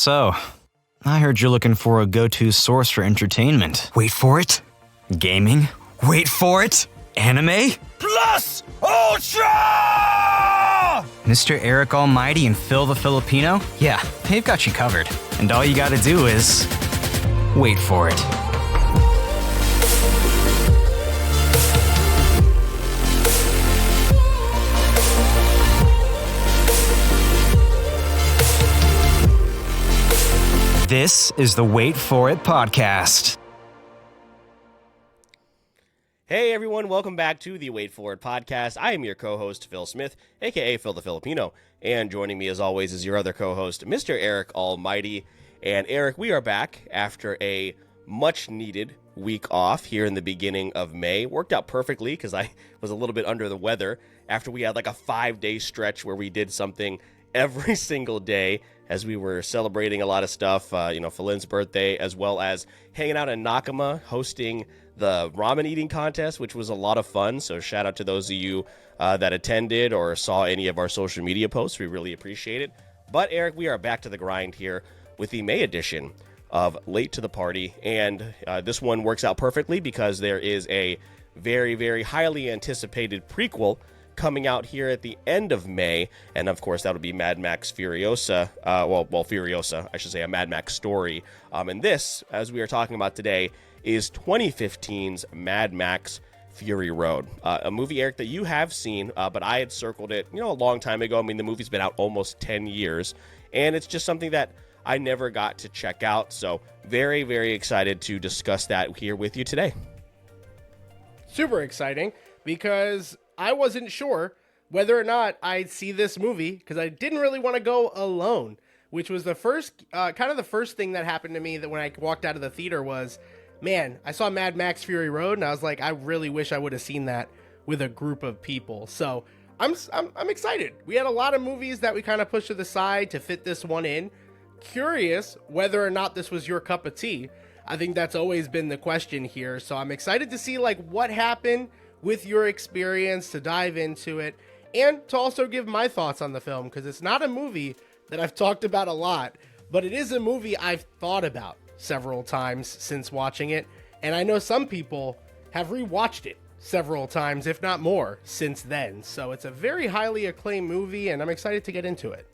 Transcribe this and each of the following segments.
So, I heard you're looking for a go-to source for entertainment. Wait for it. Gaming? Wait for it. Anime? Plus Ultra! Mr. Eric Almighty and Phil the Filipino? Yeah, they've got you covered. And all you gotta do is... wait for it. This is the Wait For It podcast. Hey everyone, welcome back to the Wait For It podcast. I am your co-host, Phil Smith, aka Phil the Filipino. And joining me as always is your other co-host, Mr. Eric Almighty. And Eric, we are back after a much needed week off here in the beginning of May. Worked out perfectly because I was a little bit under the weather after we had like a 5-day stretch where we did something every single day as we were celebrating a lot of stuff, Philin's birthday, as well as hanging out in Nakama, hosting the ramen eating contest, which was a lot of fun. So shout out to those of you that attended or saw any of our social media posts. We really appreciate it. But Eric, we are back to the grind here with the May edition of Late to the Party. And this one works out perfectly because there is a very, very highly anticipated prequel coming out here at the end of May, and of course that'll be Mad Max Furiosa, Furiosa, I should say, a Mad Max story, and this, as we are talking about today, is 2015's Mad Max Fury Road, a movie, Eric, that you have seen, but I had circled it, a long time ago. I mean, the movie's been out almost 10 years, and it's just something that I never got to check out, so very, very excited to discuss that here with you today. Super exciting, because I wasn't sure whether or not I'd see this movie because I didn't really want to go alone, which was the first, the first thing that happened to me that when I walked out of the theater was, man, I saw Mad Max Fury Road and I was like, I really wish I would have seen that with a group of people. So I'm excited. We had a lot of movies that we kind of pushed to the side to fit this one in. Curious whether or not this was your cup of tea. I think that's always been the question here. So I'm excited to see what happened with your experience, to dive into it, and to also give my thoughts on the film, because it's not a movie that I've talked about a lot, but it is a movie I've thought about several times since watching it, and I know some people have rewatched it several times, if not more, since then. So it's a very highly acclaimed movie, and I'm excited to get into it.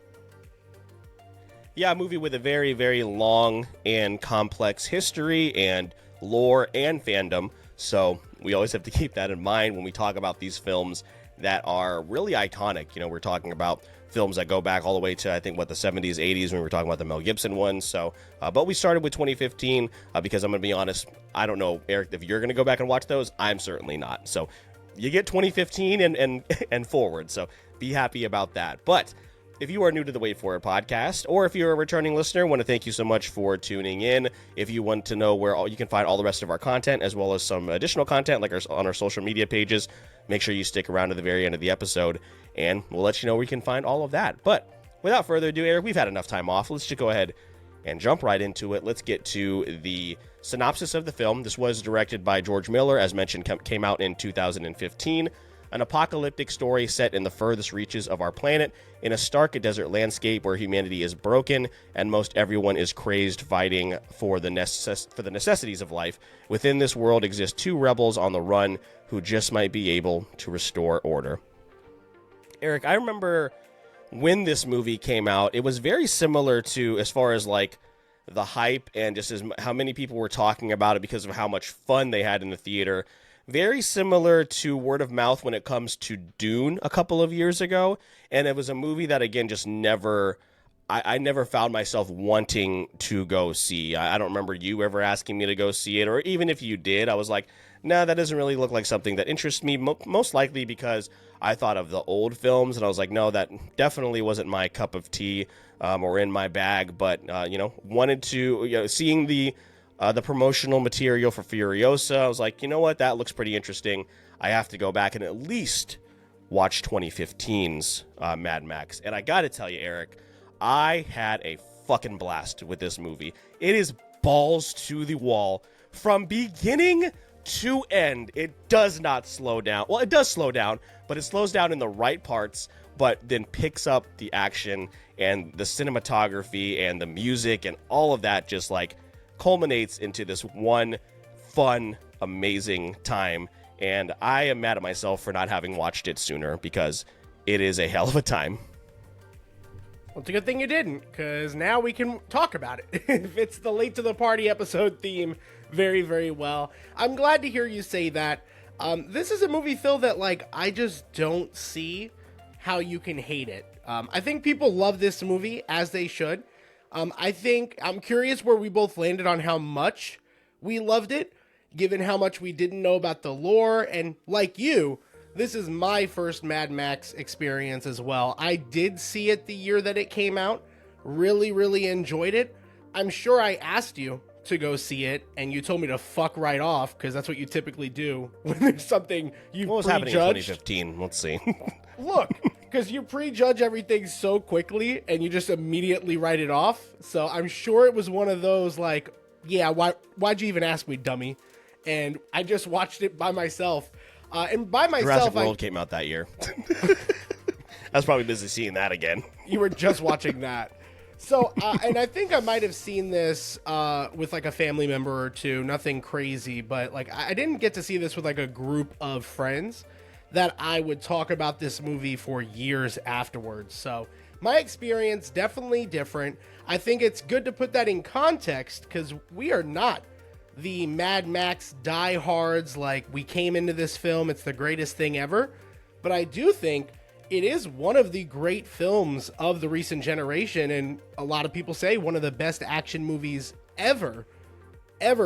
Yeah, a movie with a very, very long and complex history and lore and fandom, so we always have to keep that in mind when we talk about these films that are really iconic. We're talking about films that go back all the way to, I think, the 70s, 80s when we were talking about the Mel Gibson ones. So, but we started with 2015 because I'm going to be honest, I don't know, Eric, if you're going to go back and watch those, I'm certainly not. So you get 2015 and forward. So be happy about that. But if you are new to the Wait For It podcast, or if you're a returning listener, I want to thank you so much for tuning in. If you want to know where you can find all the rest of our content, as well as some additional content like on our social media pages, make sure you stick around to the very end of the episode, and we'll let you know where you can find all of that. But without further ado, Eric, we've had enough time off. Let's just go ahead and jump right into it. Let's get to the synopsis of the film. This was directed by George Miller, as mentioned, came out in 2015. An apocalyptic story set in the furthest reaches of our planet, in a stark desert landscape where humanity is broken and most everyone is crazed fighting for the necessities of life. Within this world exist two rebels on the run who just might be able to restore order. Eric, I remember when this movie came out, it was very similar to, as far as the hype and just how many people were talking about it because of how much fun they had in the theater. Very similar to word of mouth when it comes to Dune a couple of years ago. And it was a movie that, again, just never, I never found myself wanting to go see. I don't remember you ever asking me to go see it, or even if you did, I was like, nah, that doesn't really look like something that interests me, most likely because I thought of the old films, and I was like, no, that definitely wasn't my cup of tea or in my bag, but, wanted to, seeing the promotional material for Furiosa, I was like, you know what, that looks pretty interesting. I have to go back and at least watch 2015's Mad Max. And I gotta tell you, Eric, I had a fucking blast with this movie. It is balls to the wall from beginning to end. It does not slow down. Well, it does slow down, but it slows down in the right parts but then picks up the action and the cinematography and the music and all of that just like culminates into this one fun, amazing time. And I am mad at myself for not having watched it sooner because it is a hell of a time. Well, it's a good thing you didn't, because now we can talk about it. It fits the late to the party episode theme very, very well. I'm glad to hear you say that. This is a movie, Phil, that like I just don't see how you can hate it. I think people love this movie, as they should. I'm curious where we both landed on how much we loved it, given how much we didn't know about the lore. And like you, this is my first Mad Max experience as well. I did see it the year that it came out. Really, really enjoyed it. I'm sure I asked you to go see it, and you told me to fuck right off, because that's what you typically do when there's something you've What was happening in 2015? Let's see. Look, because you prejudge everything so quickly, and you just immediately write it off. So I'm sure it was one of those like, yeah, why'd you even ask me, dummy? And I just watched it by myself. And by myself, Jurassic World came out that year. I was probably busy seeing that again. You were just watching that. So, and I think I might have seen this with like a family member or two, nothing crazy, but like I didn't get to see this with like a group of friends that I would talk about this movie for years afterwards. So my experience definitely different. I think it's good to put that in context, because we are not the Mad Max diehards, like we came into this film, it's the greatest thing ever. But I do think it is one of the great films of the recent generation, and a lot of people say one of the best action movies ever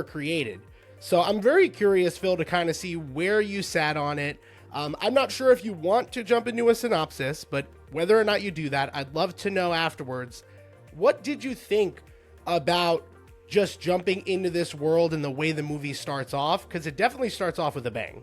created. So I'm very curious, Phil, to kind of see where you sat on it. I'm not sure if you want to jump into a synopsis, but whether or not you do that, I'd love to know afterwards. What did you think about just jumping into this world and the way the movie starts off? Because it definitely starts off with a bang.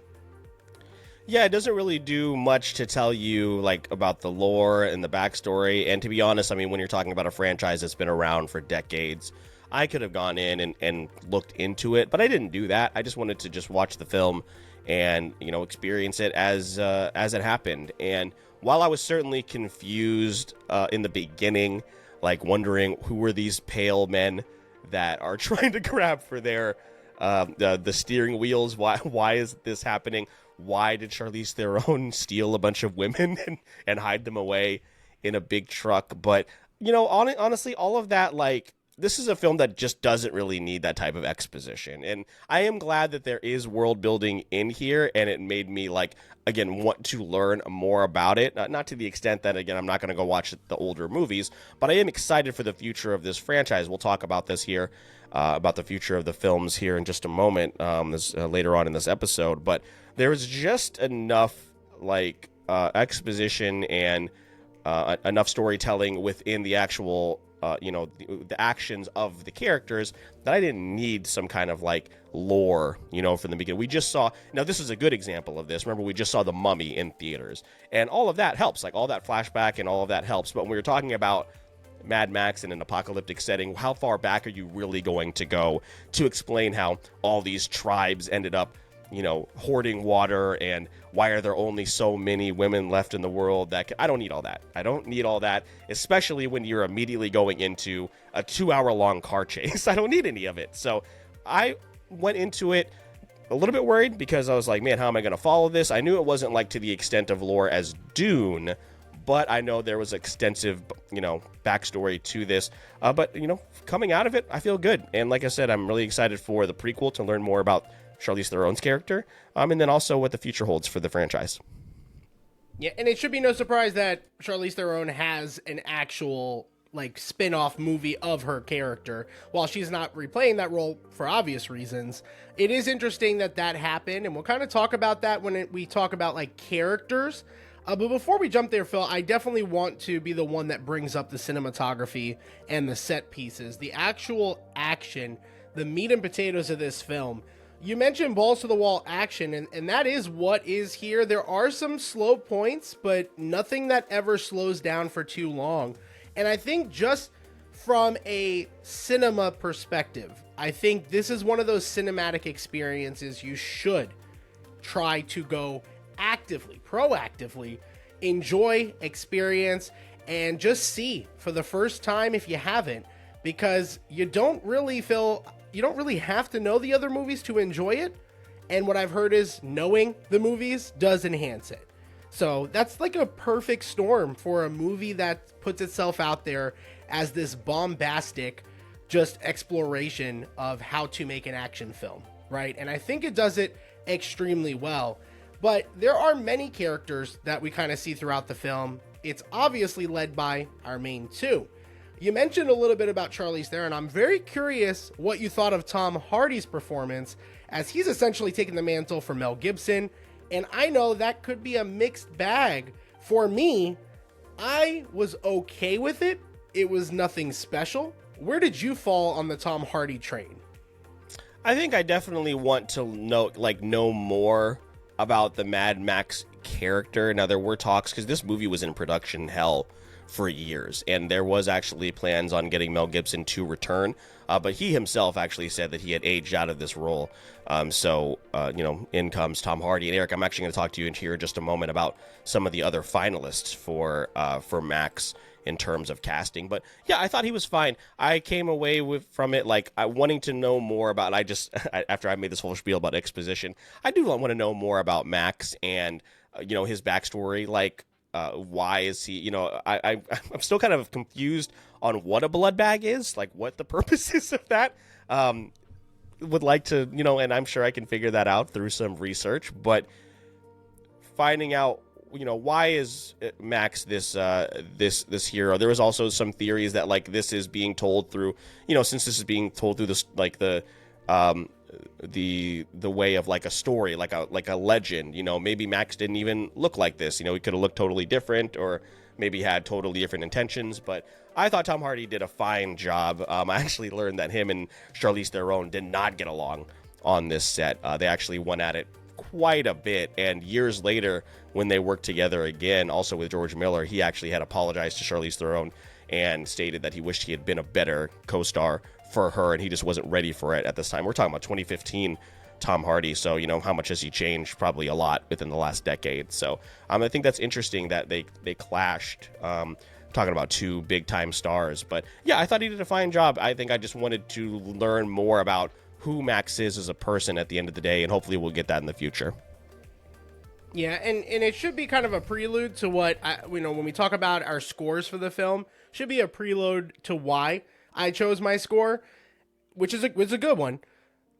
Yeah, it doesn't really do much to tell you like about the lore and the backstory. And to be honest, I mean, when you're talking about a franchise that's been around for decades, I could have gone in and looked into it, but I didn't do that. I just wanted to just watch the film and, you know, experience it as it happened. And while I was certainly confused in the beginning, like wondering who were these pale men that are trying to grab for their the steering wheels, why is this happening? Why did Charlize Theron steal a bunch of women and hide them away in a big truck? But, you know, honestly, all of that, like, this is a film that just doesn't really need that type of exposition. And I am glad that there is world building in here, and it made me, like, again, want to learn more about it. Not to the extent that, again, I'm not going to go watch the older movies, but I am excited for the future of this franchise. We'll talk about this here, about the future of the films here in just a moment, later on in this episode. But there's just enough, like, exposition and enough storytelling within the actual the actions of the characters that I didn't need some kind of like lore, from the beginning. We just saw, now this is a good example of this. Remember, we just saw The Mummy in theaters, and all of that helps, like all that flashback and all of that helps. But when we're talking about Mad Max in an apocalyptic setting, how far back are you really going to go to explain how all these tribes ended up, hoarding water, and why are there only so many women left in the world? I don't need all that. I don't need all that, especially when you're immediately going into a 2-hour-long car chase. I don't need any of it. So I went into it a little bit worried, because I was like, man, how am I going to follow this? I knew it wasn't like to the extent of lore as Dune, but I know there was extensive, backstory to this. But, coming out of it, I feel good. And like I said, I'm really excited for the prequel to learn more about Charlize Theron's character, and then also what the future holds for the franchise. Yeah, and it should be no surprise that Charlize Theron has an actual spin-off movie of her character. While she's not replaying that role for obvious reasons, it is interesting that happened, and we'll kind of talk about that when we talk about characters. But before we jump there, Phil, I definitely want to be the one that brings up the cinematography and the set pieces, the actual action, the meat and potatoes of this film. You mentioned balls to the wall action, and that is what is here. There are some slow points, but nothing that ever slows down for too long. And I think just from a cinema perspective, I think this is one of those cinematic experiences you should try to go actively, proactively enjoy, experience, and just see for the first time if you haven't, because you don't really have to know the other movies to enjoy it. And what I've heard is knowing the movies does enhance it. So that's like a perfect storm for a movie that puts itself out there as this bombastic just exploration of how to make an action film, right? And I think it does it extremely well. But there are many characters that we kind of see throughout the film. It's obviously led by our main two. You mentioned a little bit about Charlize Theron. I'm very curious what you thought of Tom Hardy's performance, as he's essentially taken the mantle for Mel Gibson. And I know that could be a mixed bag. For me, I was okay with it. It was nothing special. Where did you fall on the Tom Hardy train? I think I definitely want to know more about the Mad Max character. Now, there were talks, because this movie was in production hell for years, and there was actually plans on getting Mel Gibson to return, but he himself actually said that he had aged out of this role. So in comes Tom Hardy. And Eric, I'm actually going to talk to you in here in just a moment about some of the other finalists for Max in terms of casting. But yeah, I thought he was fine. I came away from it wanting to know more about. After I made this whole spiel about exposition, I do want to know more about Max and his backstory. Why is he? I'm still kind of confused on what a blood bag is. What the purpose is of that. Would like to, and I'm sure I can figure that out through some research. But finding out, why is Max this hero? There was also some theories that this is being told through, since this is being told through this the way of a story, like a legend. Maybe Max didn't even look like this. He could have looked totally different, or maybe had totally different intentions. But I thought Tom Hardy did a fine job. I actually learned that him and Charlize Theron did not get along on this set. They actually went at it quite a bit, and years later, when they worked together again, also with George Miller, he actually had apologized to Charlize Theron and stated that he wished he had been a better co-star for her, and he just wasn't ready for it at this time. We're talking about 2015 Tom Hardy, so how much has he changed? Probably a lot within the last decade. So I think that's interesting that they clashed, talking about two big time stars. But yeah, I thought he did a fine job. I think I just wanted to learn more about who Max is as a person at the end of the day, and hopefully we'll get that in the future. Yeah, and it should be kind of a prelude to what when we talk about our scores for the film, should be a prelude to why I chose my score, which is a good one.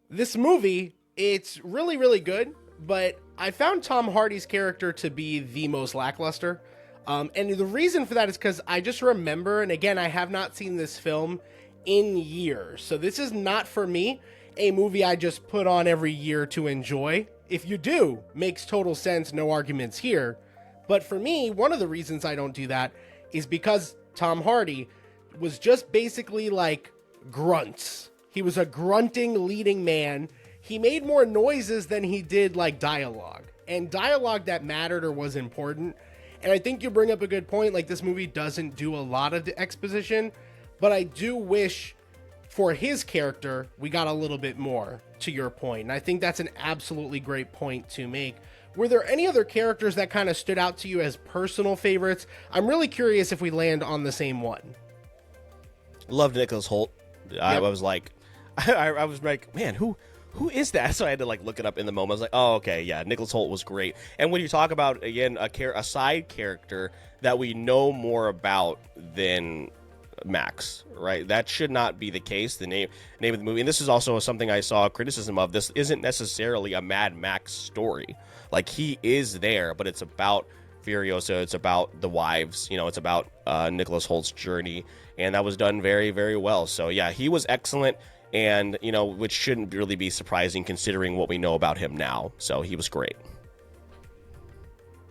This movie, it's really, really good, but I found Tom Hardy's character to be the most lackluster. And the reason for that is because I just remember, and again, I have not seen this film in years. So this is not, for me, a movie I just put on every year to enjoy. If you do, makes total sense, no arguments here. But for me, one of the reasons I don't do that is because Tom Hardy was just basically grunts. He was a grunting leading man. He made more noises than he did dialogue. And dialogue that mattered or was important. And I think you bring up a good point. This movie doesn't do a lot of the exposition, but I do wish for his character we got a little bit more, to your point. And I think that's an absolutely great point to make. Were there any other characters that kind of stood out to you as personal favorites? I'm really curious if we land on the same one. Loved Nicholas Hoult. Yep. I was like, man, who is that? So I had to look it up in the moment. I was like, oh, okay, yeah, Nicholas Hoult was great. And when you talk about, again, a side character that we know more about than Max, right? That should not be the case. The name of the movie, and this is also something I saw criticism of. This isn't necessarily a Mad Max story. He is there, but it's about Furiosa. It's about the wives. It's about Nicholas Hoult's journey, and that was done very, very well. So yeah, he was excellent, and which shouldn't really be surprising considering what we know about him now. So he was great.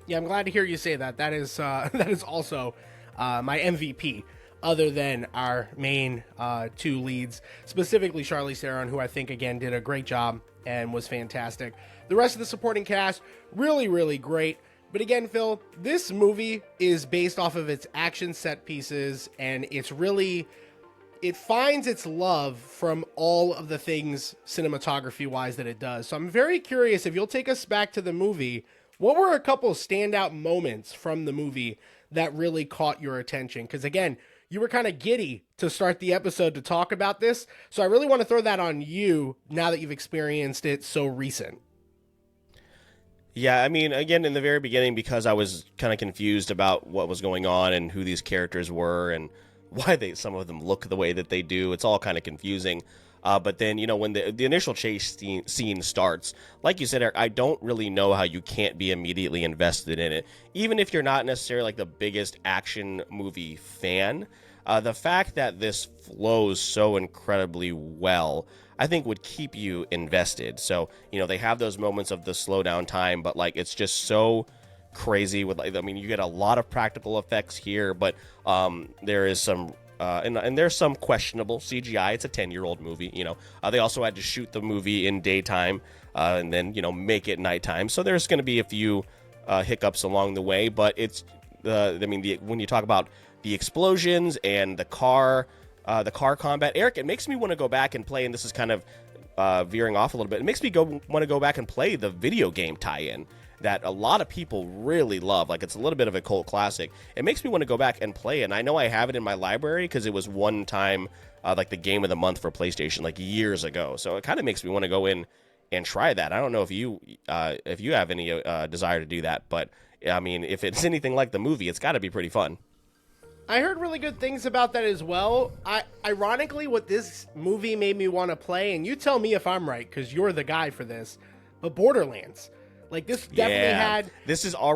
Yeah, I'm glad to hear you say that. That is also my MVP, other than our main two leads, specifically Charlize Theron, who I think, again, did a great job and was fantastic. The rest of the supporting cast, really, really great. But again, Phil, this movie is based off of its action set pieces, and it finds its love from all of the things cinematography-wise that it does. So I'm very curious if you'll take us back to the movie. what were a couple standout moments from the movie that really caught your attention? Because again, you were kind of giddy to start the episode to talk about this. So I really want to throw that on you now that you've experienced it so recent. Yeah, I mean, again, in the very beginning, because I was kind of confused about what was going on and who these characters were and why some of them look the way that they do, it's all kind of confusing. But then, when the initial chase scene starts, like you said, Eric, I don't really know how you can't be immediately invested in it. Even if you're not necessarily like the biggest action movie fan, the fact that this flows so incredibly well, I think would keep you invested. So, they have those moments of the slow down time, but like it's just so crazy with you get a lot of practical effects here, but there is some and there's some questionable CGI. It's a 10-year-old movie, They also had to shoot the movie in daytime and then, make it nighttime. So there's going to be a few hiccups along the way, but it's when you talk about the explosions and the car combat, Eric, it makes me want to go back and play, and this is kind of veering off a little bit. It makes me want to go back and play the video game tie-in that a lot of people really love. Like, it's a little bit of a cult classic. It makes me want to go back and play it. And I know I have it in my library because it was one time like the game of the month for PlayStation like years ago. So it kind of makes me want to go in and try that. I don't know if you have any desire to do that, but I mean, if it's anything like the movie, it's got to be pretty fun. I heard really good things about that as well. Ironically, what this movie made me want to play, and you tell me if I'm right, because you're the guy for this, but Borderlands. Like, this definitely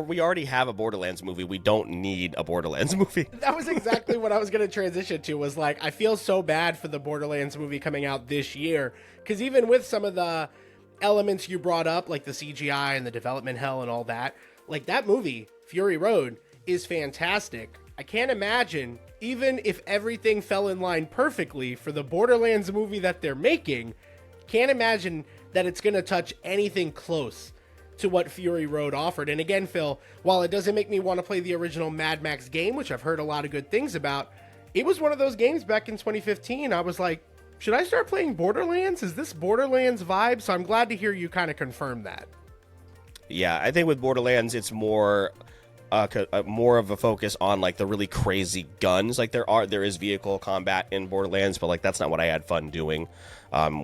we already have a Borderlands movie. We don't need a Borderlands movie. That was exactly what I was going to transition to, was like, I feel so bad for the Borderlands movie coming out this year, because even with some of the elements you brought up, like the CGI and the development hell and all that, like that movie, Fury Road, is fantastic. I can't imagine, even if everything fell in line perfectly for the Borderlands movie that they're making, can't imagine that it's going to touch anything close to what Fury Road offered. And again, Phil, while it doesn't make me want to play the original Mad Max game, which I've heard a lot of good things about, it was one of those games back in 2015. I was like, should I start playing Borderlands? Is this Borderlands vibe? So I'm glad to hear you kind of confirm that. Yeah, I think with Borderlands, it's more of a focus on like the really crazy guns. Like there is vehicle combat in Borderlands, but like that's not what I had fun doing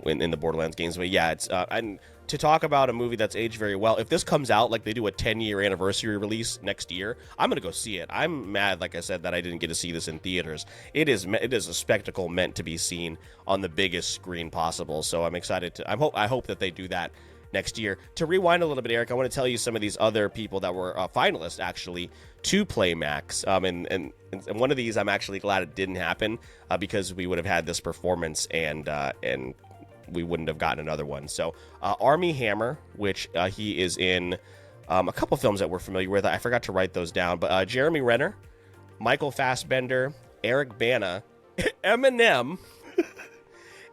in the Borderlands games. But yeah, it's and to talk about a movie that's aged very well, if this comes out like they do a 10-year anniversary release next year, I'm gonna go see it. I'm mad, like I said, that I didn't get to see this in theaters. It is a spectacle meant to be seen on the biggest screen possible. So I'm excited to. I hope that they do that next year. To rewind a little bit, Eric, I want to tell you some of these other people that were finalists actually to play Max. And one of these, I'm actually glad it didn't happen because we would have had this performance and we wouldn't have gotten another one. So Armie Hammer, which he is in a couple films that we're familiar with. I forgot to write those down, but Jeremy Renner, Michael Fassbender, Eric Bana, Eminem,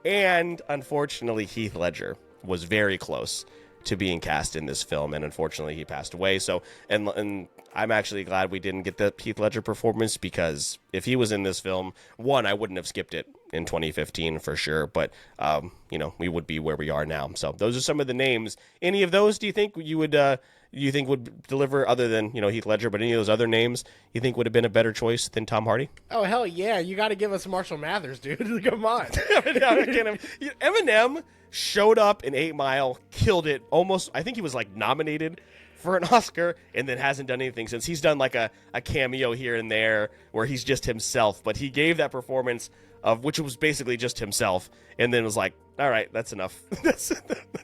and unfortunately Heath Ledger was very close to being cast in this film, and unfortunately he passed away. So and I'm actually glad we didn't get the Heath Ledger performance, because if he was in this film, one, I wouldn't have skipped it in 2015 for sure, but we would be where we are now. So those are some of the names. Any of those do you think would deliver, other than Heath Ledger, but any of those other names you think would have been a better choice than Tom Hardy? Oh hell yeah, you got to give us Marshall Mathers, dude. Come on. Eminem showed up in 8 Mile, killed it. Almost, I think he was like nominated for an Oscar, and then hasn't done anything since. He's done like a cameo here and there where he's just himself, but he gave that performance of which was basically just himself, and then was like, all right, that's enough. that's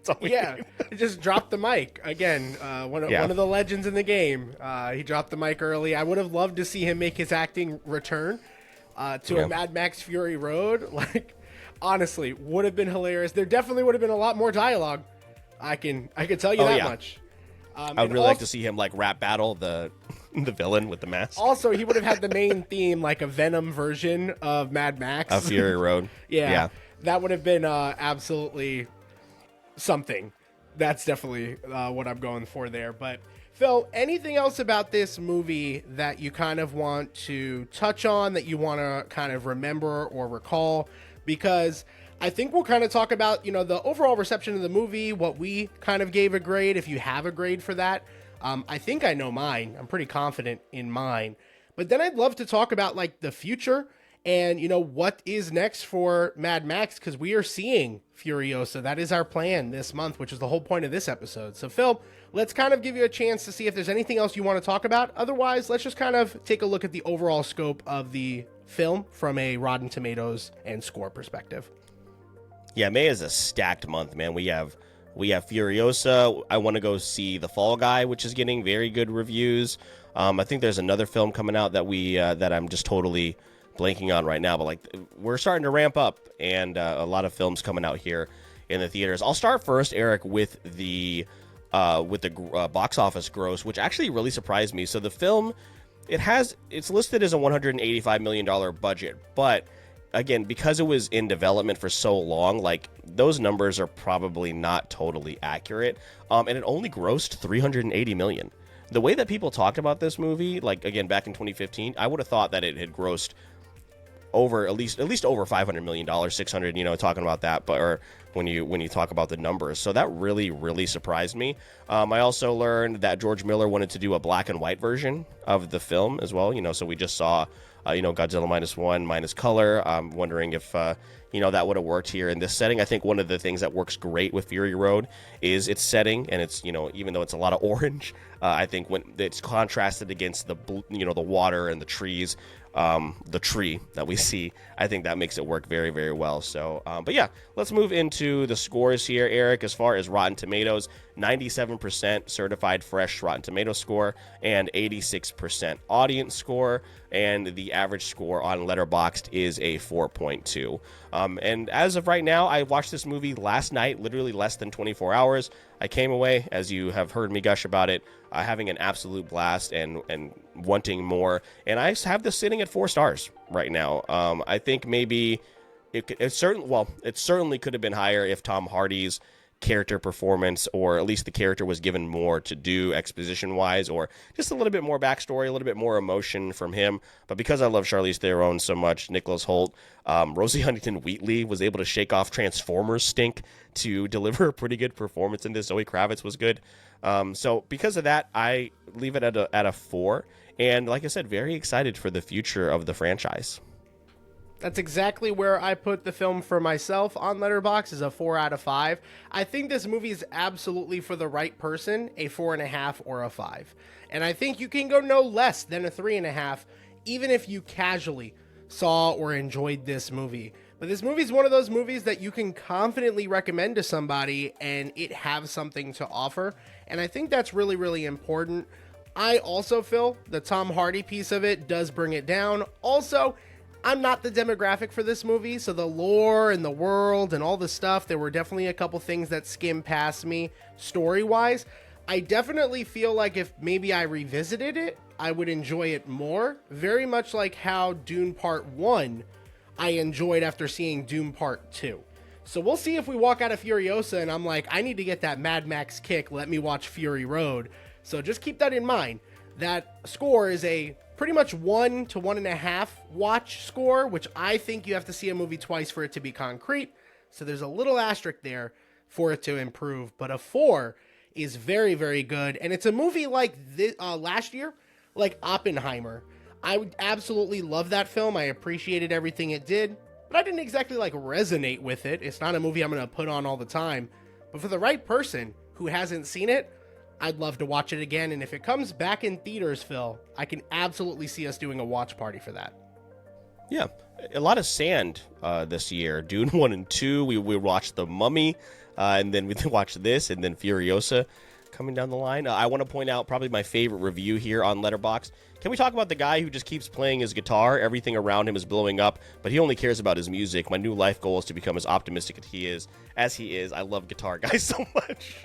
all we need. Just dropped the mic again. One of the legends in the game. He dropped the mic early. I would have loved to see him make his acting return to a Mad Max Fury Road. Like, honestly, would have been hilarious. There definitely would have been a lot more dialogue. I can tell you that much. I would really like to see him like rap battle the villain with the mask. Also, he would have had the main theme, like a Venom version of Mad Max. A Fury Road. Yeah. That would have been absolutely something. That's definitely what I'm going for there. But Phil, anything else about this movie that you kind of want to touch on, that you want to kind of remember or recall? Because I think we'll kind of talk about, the overall reception of the movie, what we kind of gave a grade, if you have a grade for that. I think I know mine. I'm pretty confident in mine. But then I'd love to talk about like the future and, you know, what is next for Mad Max, because we are seeing Furiosa. That is our plan this month, which is the whole point of this episode. So, Phil, let's kind of give you a chance to see if there's anything else you want to talk about. Otherwise, let's just kind of take a look at the overall scope of the film from a Rotten Tomatoes and score perspective. Yeah, May is a stacked month, man. We have Furiosa. I want to go see The Fall Guy, which is getting very good reviews. I think there's another film coming out that I'm just totally blanking on right now, but like we're starting to ramp up, and a lot of films coming out here in the theaters. I'll start first, Eric, with the box office gross, which actually really surprised me. So the film, it's listed as a $185 million budget, but again, because it was in development for so long, like those numbers are probably not totally accurate. And it only grossed $380 million. The way that people talked about this movie, like again back in 2015, I would have thought that it had grossed over at least over $500 million, 600, you know, talking about that, but or when you talk about the numbers. So that really surprised me. I also learned that George Miller wanted to do a black and white version of the film as well, you know, so we just saw Godzilla -1 minus color. I'm wondering if, that would have worked here in this setting. I think one of the things that works great with Fury Road is its setting, and it's, even though it's a lot of orange, I think when it's contrasted against the water and the trees, the tree that we see, I think that makes it work very, very well. So, but yeah, let's move into the scores here, Eric. As far as Rotten Tomatoes, 97% certified fresh Rotten Tomatoes score and 86% audience score, and the average score on Letterboxd is a 4.2. And as of right now, I watched this movie last night, literally less than 24 hours. I came away, as you have heard me gush about it, having an absolute blast and wanting more. And I have this sitting at 4 stars right now. I think maybe it certainly could have been higher if Tom Hardy's character performance, or at least the character, was given more to do exposition wise, or just a little bit more backstory, a little bit more emotion from him. But because I love Charlize Theron so much, Nicholas Hoult, Rosie Huntington-Whiteley was able to shake off Transformers stink to deliver a pretty good performance in this. Zoe Kravitz was good. So because of that, I leave it at a 4. And like I said, very excited for the future of the franchise. That's exactly where I put the film for myself on Letterboxd, is a 4 out of 5. I think this movie is absolutely, for the right person, a 4.5 or a 5. And I think you can go no less than a 3.5, even if you casually saw or enjoyed this movie. But this movie is one of those movies that you can confidently recommend to somebody and it have something to offer. And I think that's really, really important. I also feel the Tom Hardy piece of it does bring it down. Also, I'm not the demographic for this movie, so the lore and the world and all the stuff, there were definitely a couple things that skimmed past me story-wise. I definitely feel like if maybe I revisited it, I would enjoy it more. Very much like how Dune Part 1 I enjoyed after seeing Dune Part 2. So we'll see if we walk out of Furiosa and I'm like, I need to get that Mad Max kick, let me watch Fury Road. So just keep that in mind. That score is a pretty much 1 to 1.5 watch score, which I think you have to see a movie twice for it to be concrete. So there's a little asterisk there for it to improve, but a 4 is very, very good. And it's a movie like this, last year, like Oppenheimer. I would absolutely love that film. I appreciated everything it did, but I didn't exactly like resonate with it. It's not a movie I'm going to put on all the time, but for the right person who hasn't seen it, I'd love to watch it again, and if it comes back in theaters, Phil, I can absolutely see us doing a watch party for that. Yeah, a lot of sand this year. Dune 1 and 2, we watched The Mummy, and then we watched this, and then Furiosa coming down the line. I want to point out probably my favorite review here on Letterboxd. Can we talk about the guy who just keeps playing his guitar? Everything around him is blowing up, but he only cares about his music. My new life goal is to become as optimistic as he is. I love Guitar Guy so much.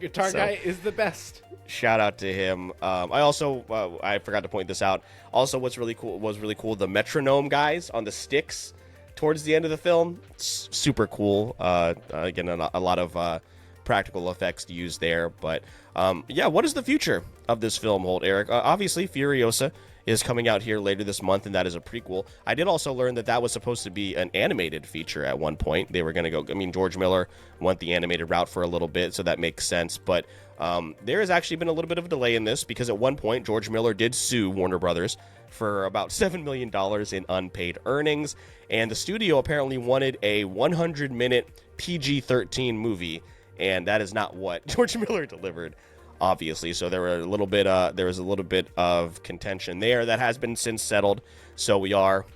Guitar Guy is the best. Shout out to him. I also I forgot to point this out. Also, was really cool. The metronome guys on the sticks towards the end of the film, super cool. Again, a lot of practical effects used there. But yeah, what is the future of this film hold, Eric? Obviously, Furiosa is coming out here later this month, and that is a prequel. I did also learn that that was supposed to be an animated feature at one point. They were going to go, I mean, George Miller went the animated route for a little bit, so that makes sense. But there has actually been a little bit of a delay in this because at one point, George Miller did sue Warner Brothers for about $7 million in unpaid earnings, and the studio apparently wanted a 100-minute PG-13 movie, and that is not what George Miller delivered, obviously. So there was a little bit of contention there that has been since settled. So we are,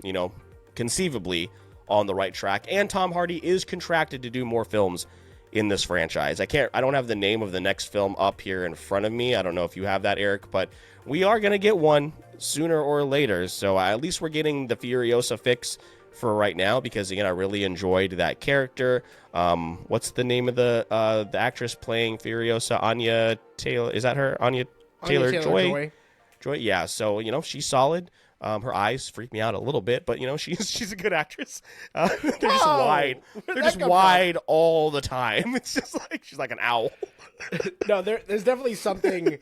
conceivably on the right track. And Tom Hardy is contracted to do more films in this franchise. I don't have the name of the next film up here in front of me. I don't know if you have that, Eric, but we are going to get one sooner or later. So at least we're getting the Furiosa fix for right now, because again, I really enjoyed that character. What's the name of the actress playing Furiosa? Anya Taylor, is that her? Anya Taylor-Joy? Joy, yeah. So she's solid. Her eyes freak me out a little bit, but she's a good actress. They're just wide. They're just wide all the time. It's just like she's like an owl. No, there's definitely something.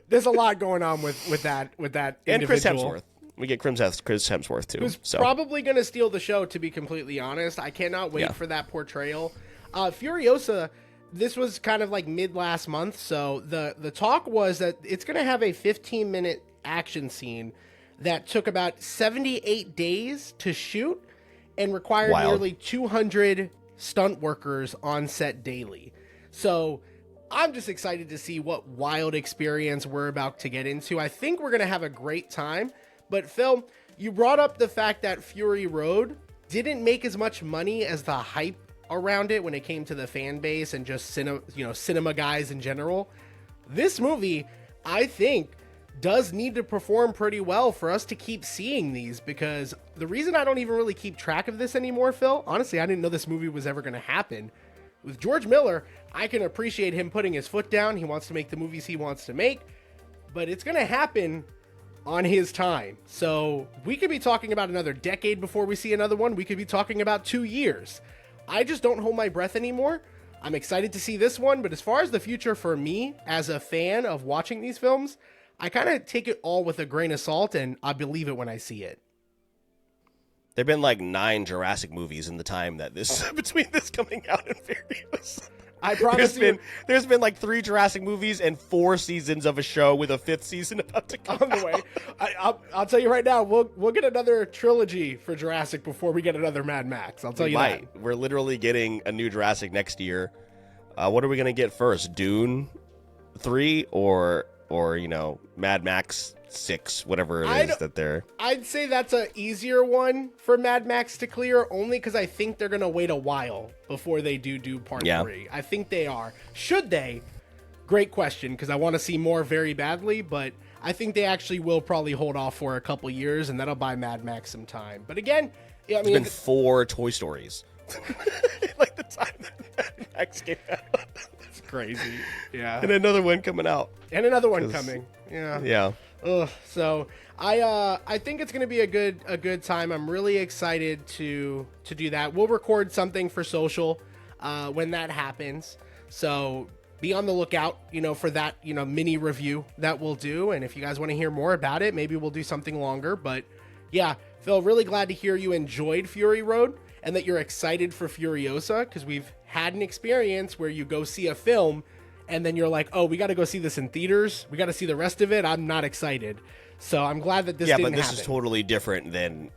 There's a lot going on with that individual. And Chris Hemsworth. We get Chris Hemsworth, too. Who's probably going to steal the show, to be completely honest. I cannot wait for that portrayal. Furiosa, this was kind of like mid-last month, so the talk was that it's going to have a 15-minute action scene that took about 78 days to shoot and required nearly 200 stunt workers on set daily. So I'm just excited to see what wild experience we're about to get into. I think we're going to have a great time. But Phil, you brought up the fact that Fury Road didn't make as much money as the hype around it when it came to the fan base and just cinema guys in general. This movie, I think, does need to perform pretty well for us to keep seeing these, because the reason I don't even really keep track of this anymore, Phil, honestly, I didn't know this movie was ever going to happen. With George Miller, I can appreciate him putting his foot down. He wants to make the movies he wants to make, but it's going to happen on his time. So we could be talking about another decade before we see another one. We could be talking about 2 years. I just don't hold my breath anymore. I'm excited to see this one, but as far as the future for me as a fan of watching these films, I kind of take it all with a grain of salt, and I believe it when I see it. There've been like 9 Jurassic movies in the time that between this coming out and Furiosa. I promise there's been like 3 Jurassic movies and 4 seasons of a show with a 5th season about to come on the way. I'll tell you right now, we'll get another trilogy for Jurassic before we get another Mad Max. I'll tell you that. We're literally getting a new Jurassic next year. What are we gonna get first? Dune 3 or Mad Max 6, whatever it is that they're... I'd say that's an easier one for Mad Max to clear, only because I think they're going to wait a while before they do part 3. I think they are. Should they? Great question, because I want to see more very badly, but I think they actually will probably hold off for a couple years, and that'll buy Mad Max some time. But again, it's been 4 Toy Stories. Like the time that Mad Max came out. It's crazy. Yeah. And another one coming out. And another one coming. Yeah. Yeah. Ugh, so I think it's gonna be a good time. I'm really excited to do that. We'll record something for social when that happens. So be on the lookout, for that, mini review that we'll do. And if you guys want to hear more about it, maybe we'll do something longer. But yeah, Phil, really glad to hear you enjoyed Fury Road and that you're excited for Furiosa, because we've had an experience where you go see a film and then you're like, oh, we got to go see this in theaters. We got to see the rest of it. I'm not excited. So I'm glad that this didn't happen. Yeah, but this is totally different than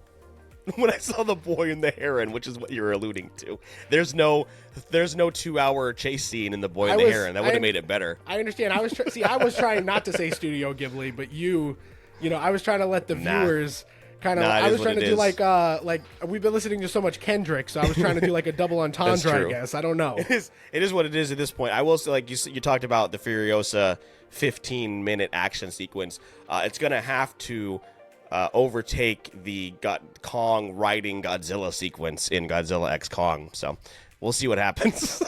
when I saw The Boy and the Heron, which is what you're alluding to. There's no 2-hour chase scene in The Boy and the Heron. That would have made it better. I understand. I was trying not to say Studio Ghibli, but I was trying to let the viewers kind of. I was trying to do like we've been listening to so much Kendrick, so I was trying to do like a double entendre. I guess I don't know. It is what it is at this point. I will say, like you talked about the Furiosa 15-minute action sequence. It's gonna have to overtake the Kong riding Godzilla sequence in Godzilla X Kong. So we'll see what happens.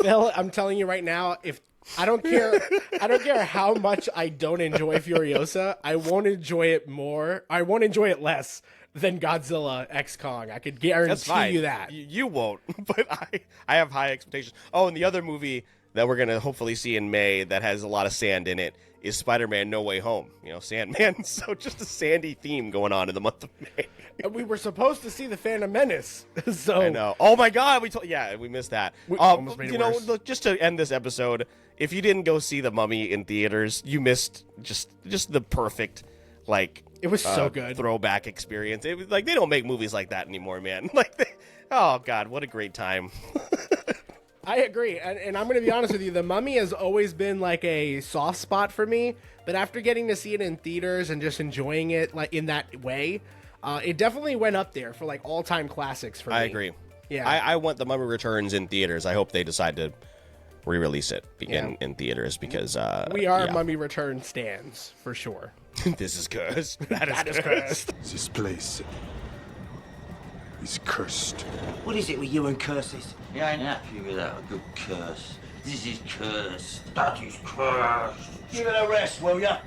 Phil, I'm telling you right now, if I don't care how much I don't enjoy Furiosa, I won't enjoy it less than Godzilla X Kong. I could guarantee you that. You won't, but I have high expectations. Oh, and the other movie that we're going to hopefully see in May that has a lot of sand in it is Spider-Man No Way Home. Sandman. So just a sandy theme going on in the month of May. And we were supposed to see the Phantom Menace. So I know. Oh my God, we missed that. We almost made it worse. Look, just to end this episode, if you didn't go see The Mummy in theaters, you missed just the perfect it was so good throwback experience. It was they don't make movies like that anymore, man. Oh God, what a great time. I agree, and I'm going to be honest with you. The Mummy has always been a soft spot for me, but after getting to see it in theaters and just enjoying it in that way, it definitely went up there for all-time classics for me. I agree. Yeah, I want The Mummy Returns in theaters. I hope they decide to re-release it in theaters because we are Mummy Return stans for sure. This is cursed. That is cursed. This place is cursed. What is it with you and curses? You ain't happy without a good curse. This is cursed. That is cursed. Give it a rest, will ya?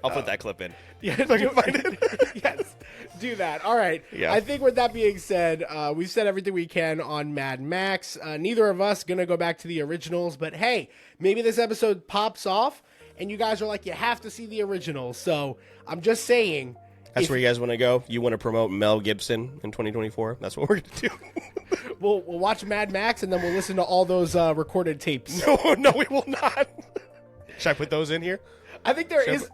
I'll put that clip in. Yeah, if I can find it. Yes, do that. All right. Yeah. I think with that being said, we've said everything we can on Mad Max. Neither of us going to go back to the originals, but hey, maybe this episode pops off and you guys are like, you have to see the originals. So I'm just saying. That's where you guys want to go? You want to promote Mel Gibson in 2024? That's what we're going to do. We'll watch Mad Max and then we'll listen to all those recorded tapes. No, we will not. Should I put those in here? I think there is.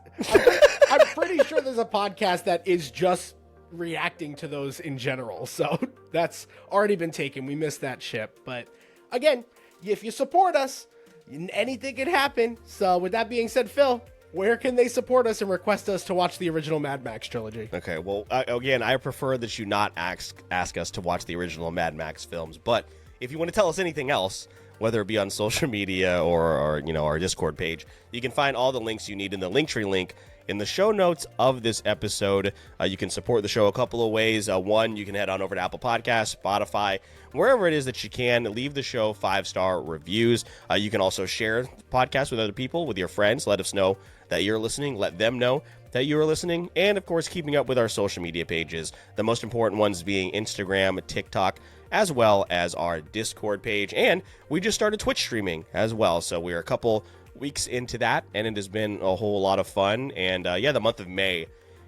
I'm pretty sure there's a podcast that is just reacting to those in general. So that's already been taken. We missed that ship. But again, if you support us, anything can happen. So with that being said, Phil, where can they support us and request us to watch the original Mad Max trilogy? Okay, well, again, I prefer that you not ask us to watch the original Mad Max films. But if you want to tell us anything else, whether it be on social media or our Discord page, you can find all the links you need in the Linktree link in the show notes of this episode. You can support the show a couple of ways. One, you can head on over to Apple Podcasts, Spotify, wherever it is that you can. Leave the show 5-star reviews. You can also share the podcast with other people, with your friends. Let us know that you're listening. Let them know that you are listening. And, of course, keeping up with our social media pages. The most important ones being Instagram, TikTok, as well as our Discord page. And we just started Twitch streaming as well. So we're a couple weeks into that, and it has been a whole lot of fun. And the month of May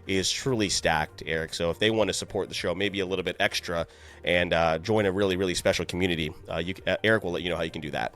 is truly stacked, Eric. So if they want to support the show maybe a little bit extra and join a really, really special community, Eric will let you know how you can do that.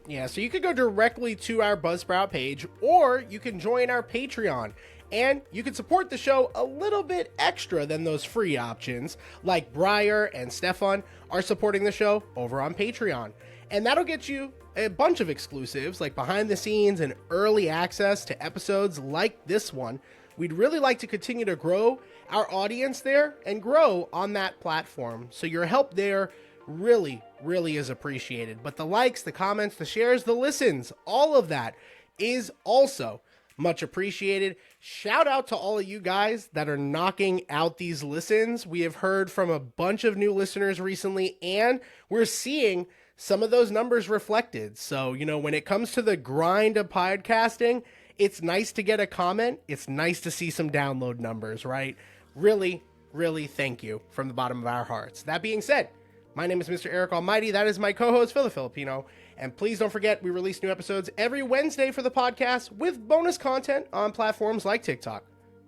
Yeah, so you could go directly to our Buzzsprout page, or you can join our Patreon. And you can support the show a little bit extra than those free options, like Briar and Stefan are supporting the show over on Patreon. And that'll get you a bunch of exclusives, like behind the scenes and early access to episodes like this one. We'd really like to continue to grow our audience there and grow on that platform. So your help there really, really is appreciated. But the likes, the comments, the shares, the listens, all of that is also much appreciated. Shout out to all of you guys that are knocking out these listens. We have heard from a bunch of new listeners recently, and we're seeing some of those numbers reflected. So, when it comes to the grind of podcasting, it's nice to get a comment. It's nice to see some download numbers, right? Really, really thank you from the bottom of our hearts. That being said, my name is Mr. Eric Almighty. That is my co-host, Phil the Filipino. And please don't forget, we release new episodes every Wednesday for the podcast with bonus content on platforms like TikTok.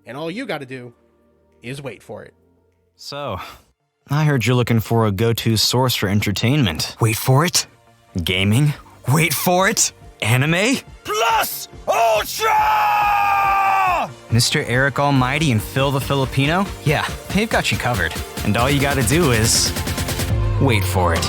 And all you got to do is wait for it. So, I heard you're looking for a go-to source for entertainment. Wait for it. Gaming? Wait for it. Anime? Plus Ultra! Mr. Eric Almighty and Phil the Filipino? Yeah, they've got you covered. And all you gotta do is wait for it.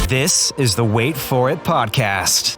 This is the Wait For It podcast.